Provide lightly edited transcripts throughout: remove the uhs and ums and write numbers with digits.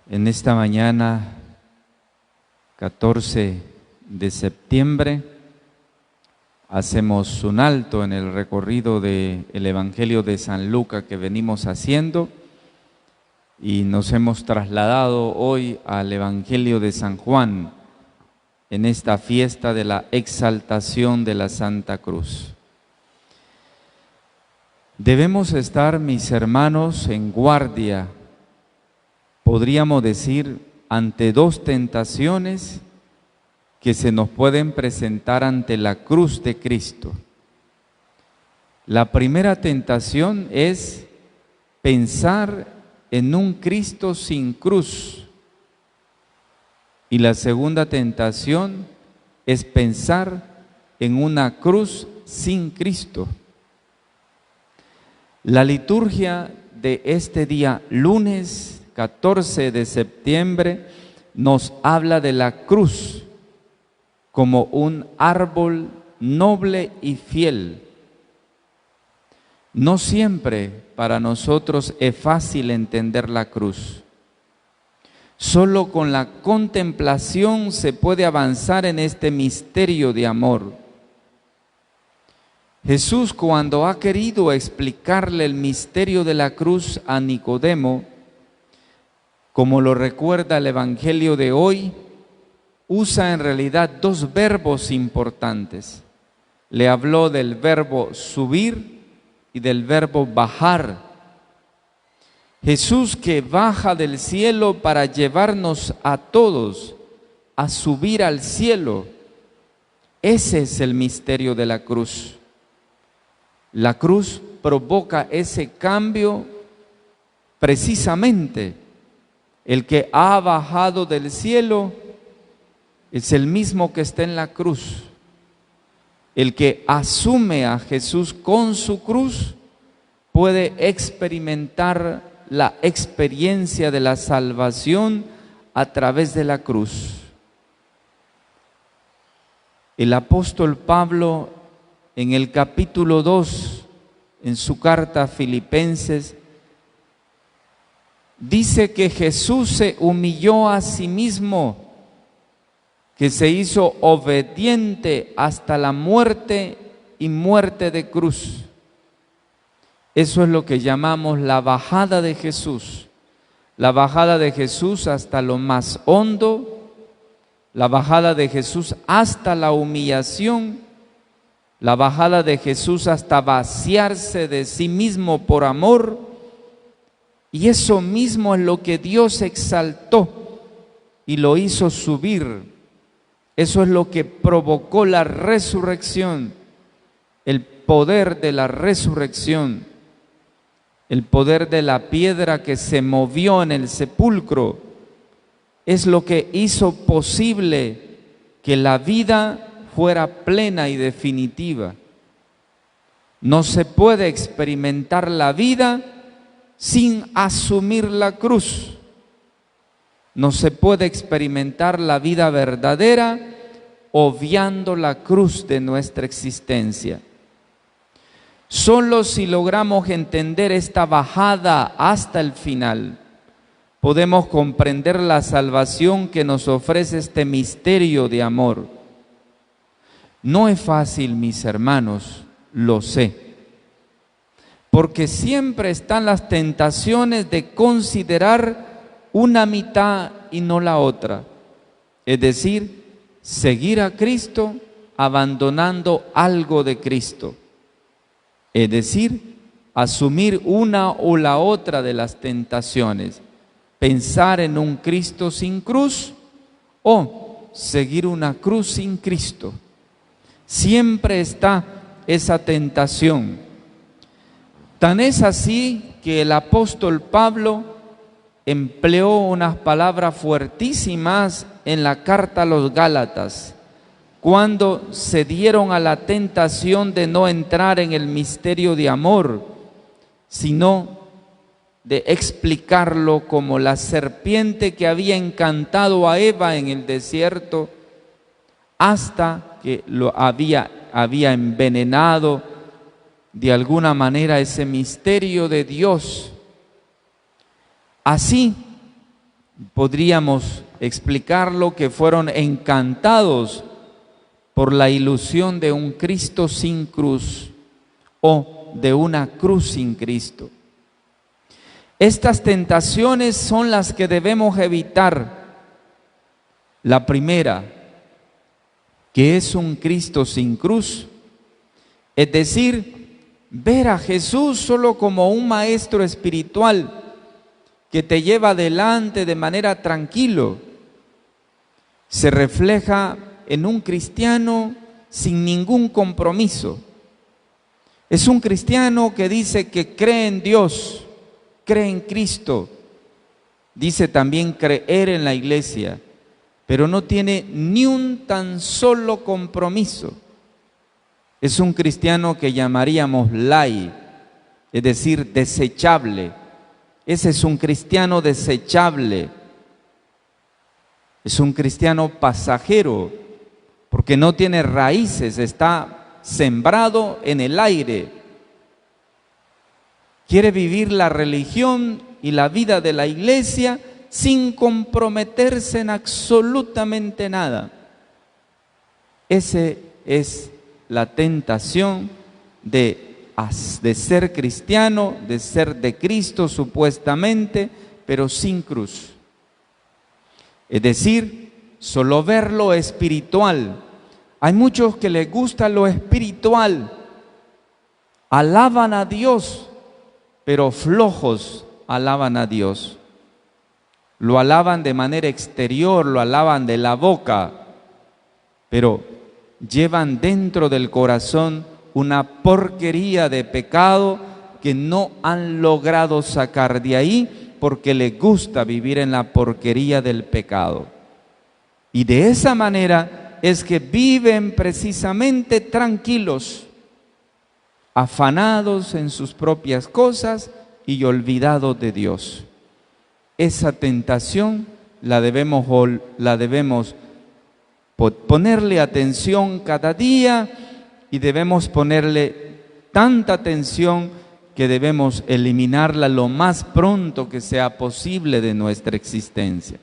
En esta mañana, 14 de septiembre, hacemos un alto en el recorrido del Evangelio de San Lucas que venimos haciendo y nos hemos trasladado hoy al Evangelio de San Juan en esta fiesta de la exaltación de la Santa Cruz. Debemos estar, mis hermanos, en guardia, podríamos decir, ante dos tentaciones que se nos pueden presentar ante la cruz de Cristo. La primera tentación es pensar en un Cristo sin cruz. Y la segunda tentación es pensar en una cruz sin Cristo. La liturgia de este día, lunes 14 de septiembre, nos habla de la cruz como un árbol noble y fiel. No siempre para nosotros es fácil entender la cruz. Solo con la contemplación se puede avanzar en este misterio de amor. Jesús, cuando ha querido explicarle el misterio de la cruz a Nicodemo, como lo recuerda el Evangelio de hoy, usa en realidad dos verbos importantes. Le habló del verbo subir y del verbo bajar. Jesús, que baja del cielo para llevarnos a todos a subir al cielo. Ese es el misterio de la cruz. La cruz provoca ese cambio precisamente. El que ha bajado del cielo es el mismo que está en la cruz. El que asume a Jesús con su cruz puede experimentar la experiencia de la salvación a través de la cruz. El apóstol Pablo, en el capítulo 2, en su carta a Filipenses, dice que Jesús se humilló a sí mismo, que se hizo obediente hasta la muerte y muerte de cruz. Eso es lo que llamamos la bajada de Jesús. La bajada de Jesús hasta lo más hondo, la bajada de Jesús hasta la humillación, la bajada de Jesús hasta vaciarse de sí mismo por amor. Y eso mismo es lo que Dios exaltó y lo hizo subir. Eso es lo que provocó la resurrección, el poder de la resurrección, el poder de la piedra que se movió en el sepulcro. Es lo que hizo posible que la vida fuera plena y definitiva. No se puede experimentar la vida sin asumir la cruz. No se puede experimentar la vida verdadera obviando la cruz de nuestra existencia. Solo si logramos entender esta bajada hasta el final, podemos comprender la salvación que nos ofrece este misterio de amor. No es fácil, mis hermanos, lo sé. Porque siempre están las tentaciones de considerar una mitad y no la otra. Es decir, seguir a Cristo abandonando algo de Cristo. Es decir, asumir una o la otra de las tentaciones. Pensar en un Cristo sin cruz o seguir una cruz sin Cristo. Siempre está esa tentación. Tan es así que el apóstol Pablo empleó unas palabras fuertísimas en la carta a los Gálatas, cuando se dieron a la tentación de no entrar en el misterio de amor, sino de explicarlo como la serpiente que había encantado a Eva en el desierto hasta que lo había envenenado de alguna manera ese misterio de Dios. Así, podríamos explicarlo que fueron encantados por la ilusión de un Cristo sin cruz o de una cruz sin Cristo. Estas tentaciones son las que debemos evitar. La primera, que es un Cristo sin cruz, es decir, ver a Jesús solo como un maestro espiritual que te lleva adelante de manera tranquilo. Se refleja en un cristiano sin ningún compromiso. Es un cristiano que dice que cree en Dios, cree en Cristo, dice también creer en la iglesia, pero no tiene ni un tan solo compromiso. Es un cristiano que llamaríamos lai, es decir, desechable. Ese es un cristiano desechable. Es un cristiano pasajero, porque no tiene raíces, está sembrado en el aire. Quiere vivir la religión y la vida de la iglesia sin comprometerse en absolutamente nada. Esa es la tentación de ser cristiano, de ser de Cristo supuestamente, pero sin cruz. Es decir, solo ver lo espiritual. Hay muchos que les gusta lo espiritual, alaban a Dios, pero flojos alaban a Dios. Lo alaban de manera exterior, lo alaban de la boca, pero llevan dentro del corazón una porquería de pecado que no han logrado sacar de ahí porque les gusta vivir en la porquería del pecado. Y de esa manera es que viven precisamente tranquilos, afanados en sus propias cosas y olvidados de Dios. Esa tentación la debemos ponerle atención cada día y debemos ponerle tanta atención que debemos eliminarla lo más pronto que sea posible de nuestra existencia.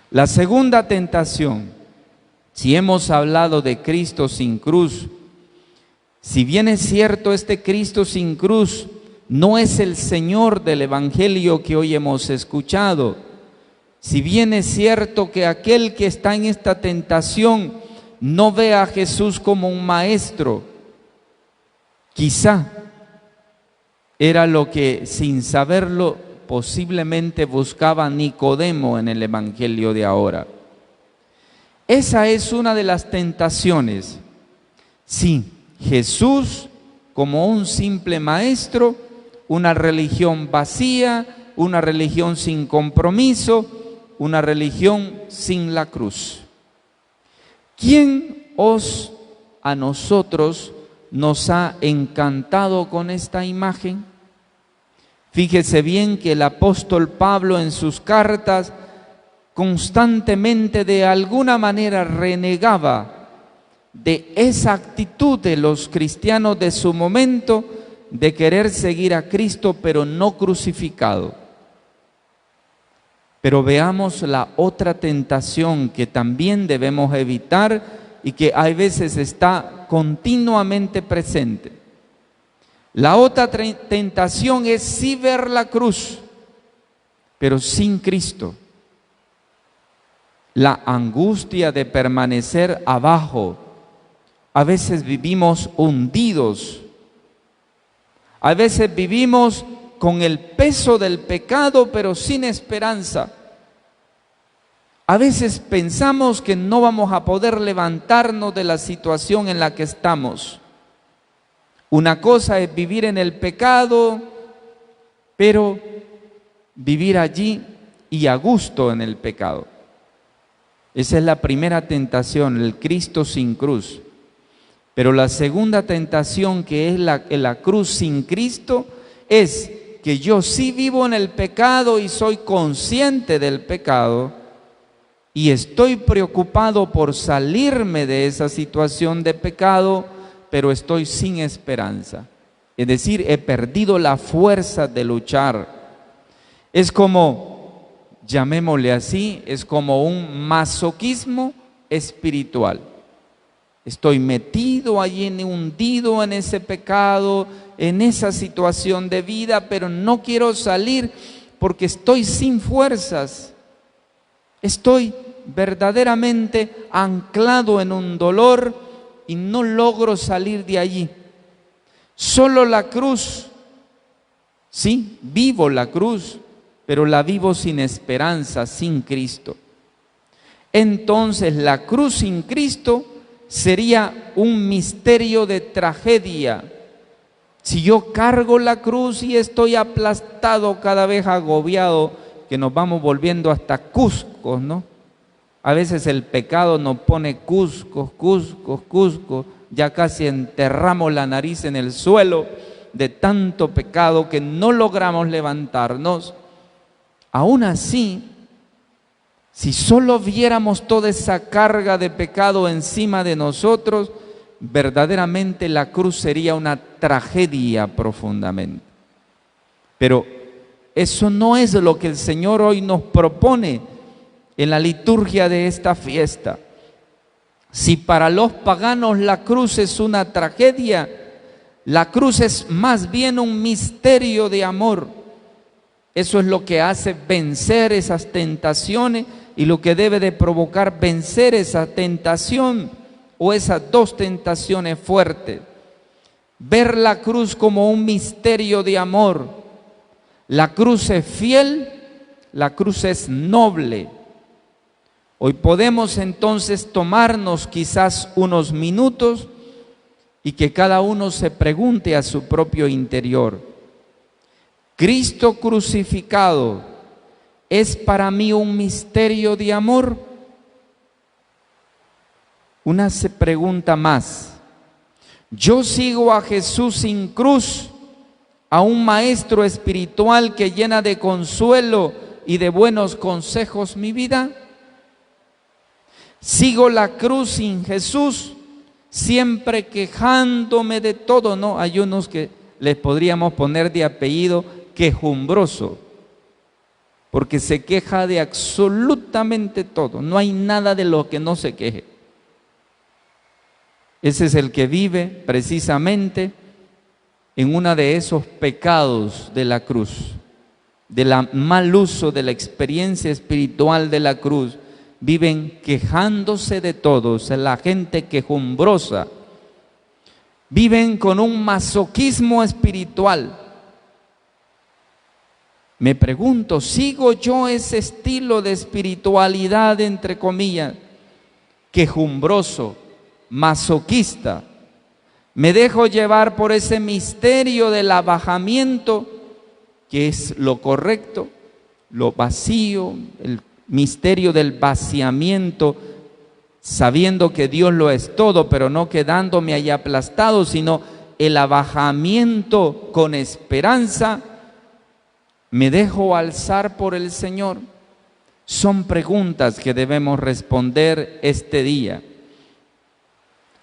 La segunda tentación, si hemos hablado de Cristo sin cruz, si bien es cierto este Cristo sin cruz no es el Señor del Evangelio que hoy hemos escuchado, si bien es cierto que aquel que está en esta tentación no ve a Jesús como un maestro, quizá era lo que sin saberlo posiblemente buscaba Nicodemo en el Evangelio de ahora. Esa es una de las tentaciones. Sí, Jesús como un simple maestro, una religión vacía, una religión sin compromiso, una religión sin la cruz. ¿Quién a nosotros nos ha encantado con esta imagen? Fíjese bien que el apóstol Pablo en sus cartas constantemente de alguna manera renegaba de esa actitud de los cristianos de su momento de querer seguir a Cristo pero no crucificado. Pero veamos la otra tentación que también debemos evitar y que a veces está continuamente presente. La otra tentación es sí ver la cruz, pero sin Cristo. La angustia de permanecer abajo. A veces vivimos hundidos. A veces vivimos con el peso del pecado, pero sin esperanza. A veces pensamos que no vamos a poder levantarnos de la situación en la que estamos. Una cosa es vivir en el pecado, pero vivir allí y a gusto en el pecado. Esa es la primera tentación, el Cristo sin cruz. Pero la segunda tentación, que es la cruz sin Cristo, es que yo sí vivo en el pecado y soy consciente del pecado y estoy preocupado por salirme de esa situación de pecado, pero estoy sin esperanza. Es decir, he perdido la fuerza de luchar. Es como llamémosle así, es como un masoquismo espiritual. Estoy metido allí, hundido en ese pecado, en esa situación de vida, pero no quiero salir porque estoy sin fuerzas. Estoy verdaderamente anclado en un dolor y no logro salir de allí. Solo la cruz, sí, vivo la cruz, pero la vivo sin esperanza, sin Cristo. Entonces la cruz sin Cristo sería un misterio de tragedia. Si yo cargo la cruz y estoy aplastado, cada vez agobiado, que nos vamos volviendo hasta cuscos, ¿no? A veces el pecado nos pone cuscos, ya casi enterramos la nariz en el suelo de tanto pecado que no logramos levantarnos. Aún así, si solo viéramos toda esa carga de pecado encima de nosotros, verdaderamente la cruz sería una tragedia profundamente. Pero eso no es lo que el Señor hoy nos propone en la liturgia de esta fiesta. Si para los paganos la cruz es una tragedia, la cruz es más bien un misterio de amor. Eso es lo que hace vencer esas tentaciones y lo que debe de provocar vencer esa tentación o esas dos tentaciones fuertes. Ver la cruz como un misterio de amor. La cruz es fiel, la cruz es noble. Hoy podemos entonces tomarnos quizás unos minutos y que cada uno se pregunte a su propio interior: ¿Cristo crucificado es para mí un misterio de amor? Una pregunta más. ¿Yo sigo a Jesús sin cruz, a un maestro espiritual que llena de consuelo y de buenos consejos mi vida? ¿Sigo la cruz sin Jesús, siempre quejándome de todo? No, hay unos que les podríamos poner de apellido quejumbroso, porque se queja de absolutamente todo. No hay nada de lo que no se queje. Ese es el que vive precisamente en uno de esos pecados de la cruz, del mal uso de la experiencia espiritual de la cruz. Viven quejándose de todos, la gente quejumbrosa. Viven con un masoquismo espiritual. Me pregunto, ¿sigo yo ese estilo de espiritualidad, entre comillas, quejumbroso, masoquista? ¿Me dejo llevar por ese misterio del abajamiento, que es lo correcto, lo vacío, el misterio del vaciamiento, sabiendo que Dios lo es todo, pero no quedándome ahí aplastado, sino el abajamiento con esperanza? ¿Me dejo alzar por el Señor? Son preguntas que debemos responder este día.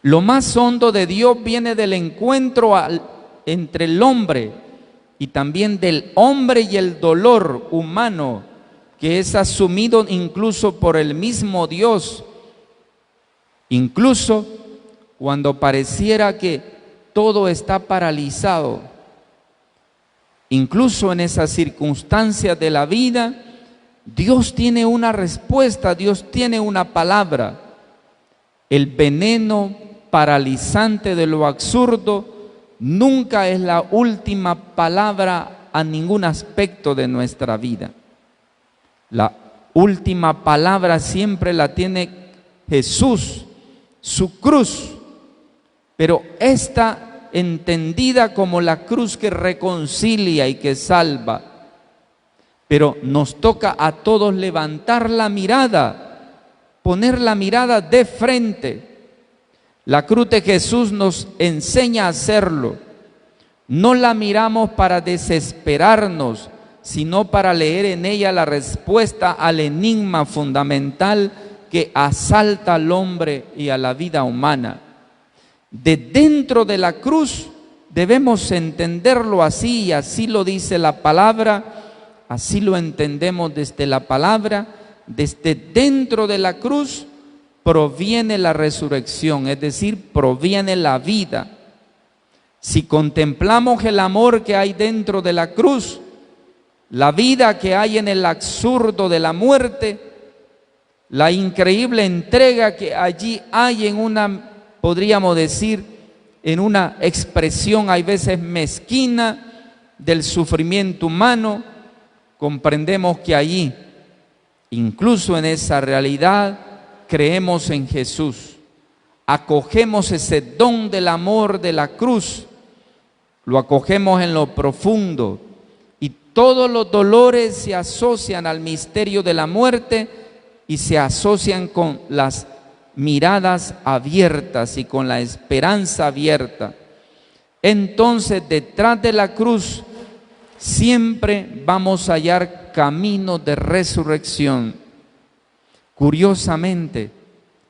Lo más hondo de Dios viene del encuentro entre el hombre y también del hombre y el dolor humano, que es asumido incluso por el mismo Dios. Incluso cuando pareciera que todo está paralizado, incluso en esas circunstancias de la vida, Dios tiene una respuesta, Dios tiene una palabra. El veneno paralizante de lo absurdo nunca es la última palabra a ningún aspecto de nuestra vida. La última palabra siempre la tiene Jesús, su cruz, pero esta entendida como la cruz que reconcilia y que salva. Pero nos toca a todos levantar la mirada, poner la mirada de frente. La cruz de Jesús nos enseña a hacerlo. No la miramos para desesperarnos, sino para leer en ella la respuesta al enigma fundamental que asalta al hombre y a la vida humana. De dentro de la cruz debemos entenderlo así, y así lo dice la palabra: así lo entendemos desde la palabra, desde dentro de la cruz proviene la resurrección, es decir, proviene la vida. Si contemplamos el amor que hay dentro de la cruz, la vida que hay en el absurdo de la muerte, la increíble entrega que allí hay en una, podríamos decir, en una expresión hay veces mezquina del sufrimiento humano, comprendemos que allí, incluso en esa realidad, creemos en Jesús, acogemos ese don del amor de la cruz, lo acogemos en lo profundo y todos los dolores se asocian al misterio de la muerte y se asocian con las miradas abiertas y con la esperanza abierta. Entonces, detrás de la cruz siempre vamos a hallar caminos de resurrección. Curiosamente,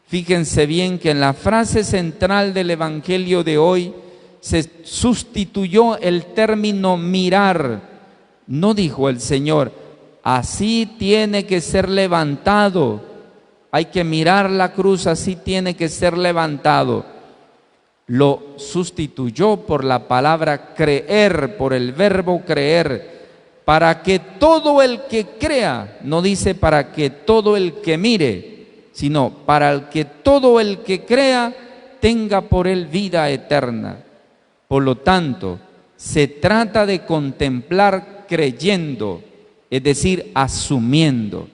fíjense bien que en la frase central del Evangelio de hoy se sustituyó el término mirar. No dijo el Señor, así tiene que ser levantado, hay que mirar la cruz, así tiene que ser levantado. Lo sustituyó por la palabra creer, por el verbo creer, para que todo el que crea, no dice para que todo el que mire, sino para que todo el que crea tenga por él vida eterna. Por lo tanto, se trata de contemplar creyendo, es decir, asumiendo.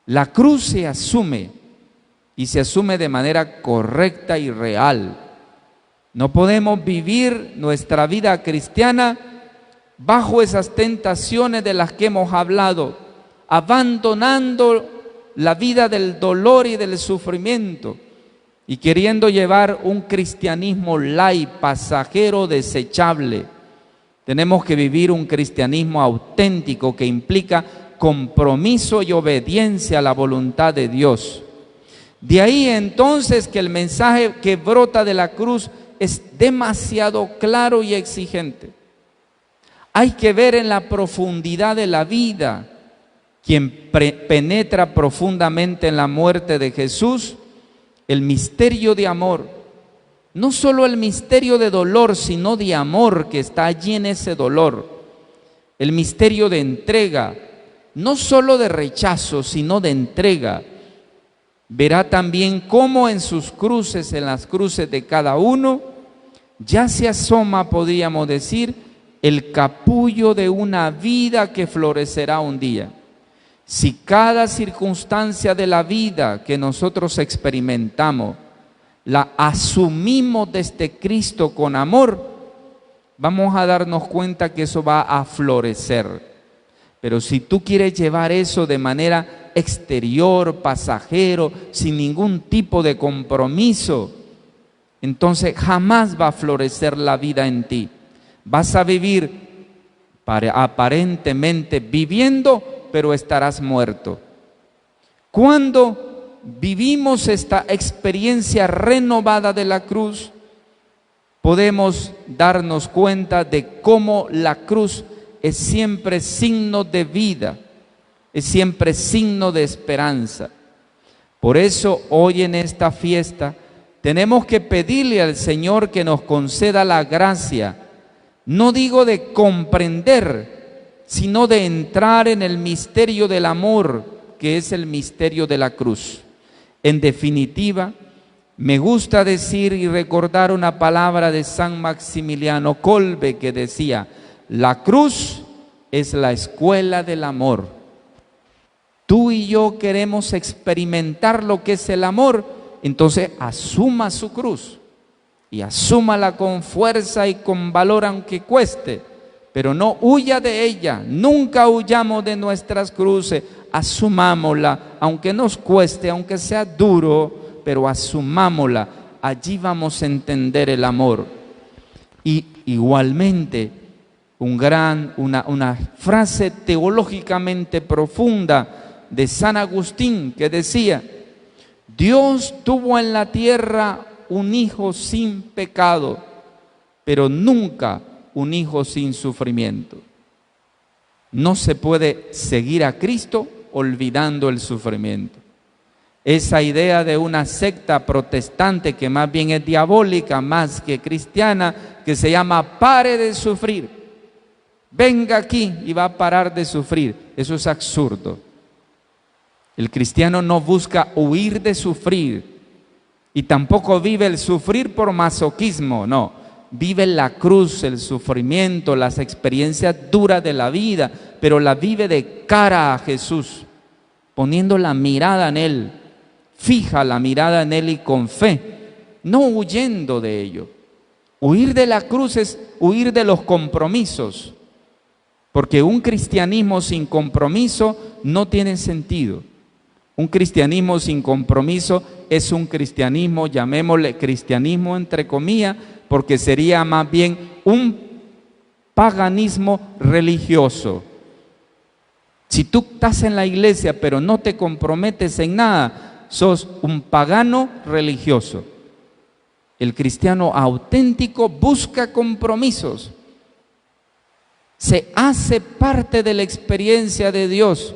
La cruz se asume y se asume de manera correcta y real. No podemos vivir nuestra vida cristiana bajo esas tentaciones de las que hemos hablado, abandonando la vida del dolor y del sufrimiento y queriendo llevar un cristianismo light, pasajero, desechable. Tenemos que vivir un cristianismo auténtico que implica compromiso y obediencia a la voluntad de Dios. De ahí entonces que el mensaje que brota de la cruz es demasiado claro y exigente. Hay que ver en la profundidad de la vida. Quien penetra profundamente en la muerte de Jesús, el misterio de amor, no solo el misterio de dolor, sino de amor que está allí en ese dolor, el misterio de entrega, no solo de rechazo, sino de entrega. Verá también cómo en sus cruces, en las cruces de cada uno, ya se asoma, podríamos decir, el capullo de una vida que florecerá un día. Si cada circunstancia de la vida que nosotros experimentamos la asumimos desde Cristo con amor, vamos a darnos cuenta que eso va a florecer. Pero si tú quieres llevar eso de manera exterior, pasajero, sin ningún tipo de compromiso, entonces jamás va a florecer la vida en ti. Vas a vivir aparentemente viviendo, pero estarás muerto. Cuando vivimos esta experiencia renovada de la cruz, podemos darnos cuenta de cómo la cruz es siempre signo de vida, es siempre signo de esperanza. Por eso hoy en esta fiesta tenemos que pedirle al Señor que nos conceda la gracia, no digo de comprender, sino de entrar en el misterio del amor, que es el misterio de la cruz. En definitiva, me gusta decir y recordar una palabra de San Maximiliano Kolbe que decía: la cruz es la escuela del amor. Tú y yo queremos experimentar lo que es el amor, entonces asuma su cruz y asúmala con fuerza y con valor aunque cueste, pero no huya de ella, nunca huyamos de nuestras cruces, asumámosla, aunque nos cueste, aunque sea duro, pero asumámosla, allí vamos a entender el amor. Y igualmente, una frase teológicamente profunda de San Agustín que decía: Dios tuvo en la tierra un hijo sin pecado, pero nunca un hijo sin sufrimiento. No se puede seguir a Cristo olvidando el sufrimiento. Esa idea de una secta protestante que más bien es diabólica, más que cristiana, que se llama pare de sufrir. Venga aquí y va a parar de sufrir. Eso es absurdo. El cristiano no busca huir de sufrir y tampoco vive el sufrir por masoquismo, no. Vive la cruz, el sufrimiento, las experiencias duras de la vida, pero la vive de cara a Jesús, poniendo la mirada en Él. Fija la mirada en Él y con fe, no huyendo de ello. Huir de la cruz es huir de los compromisos, porque un cristianismo sin compromiso no tiene sentido. Un cristianismo sin compromiso es un cristianismo, llamémosle cristianismo entre comillas, porque sería más bien un paganismo religioso. Si tú estás en la iglesia pero no te comprometes en nada, sos un pagano religioso. El cristiano auténtico busca compromisos, se hace parte de la experiencia de Dios,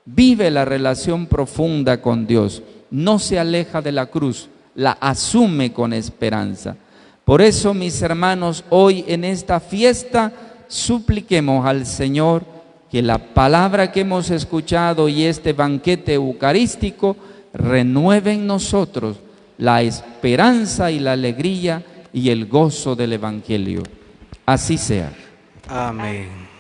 vive la relación profunda con Dios, no se aleja de la cruz, la asume con esperanza. Por eso, mis hermanos, hoy en esta fiesta supliquemos al Señor que la palabra que hemos escuchado y este banquete eucarístico renueve en nosotros la esperanza y la alegría y el gozo del Evangelio. Así sea. Amén.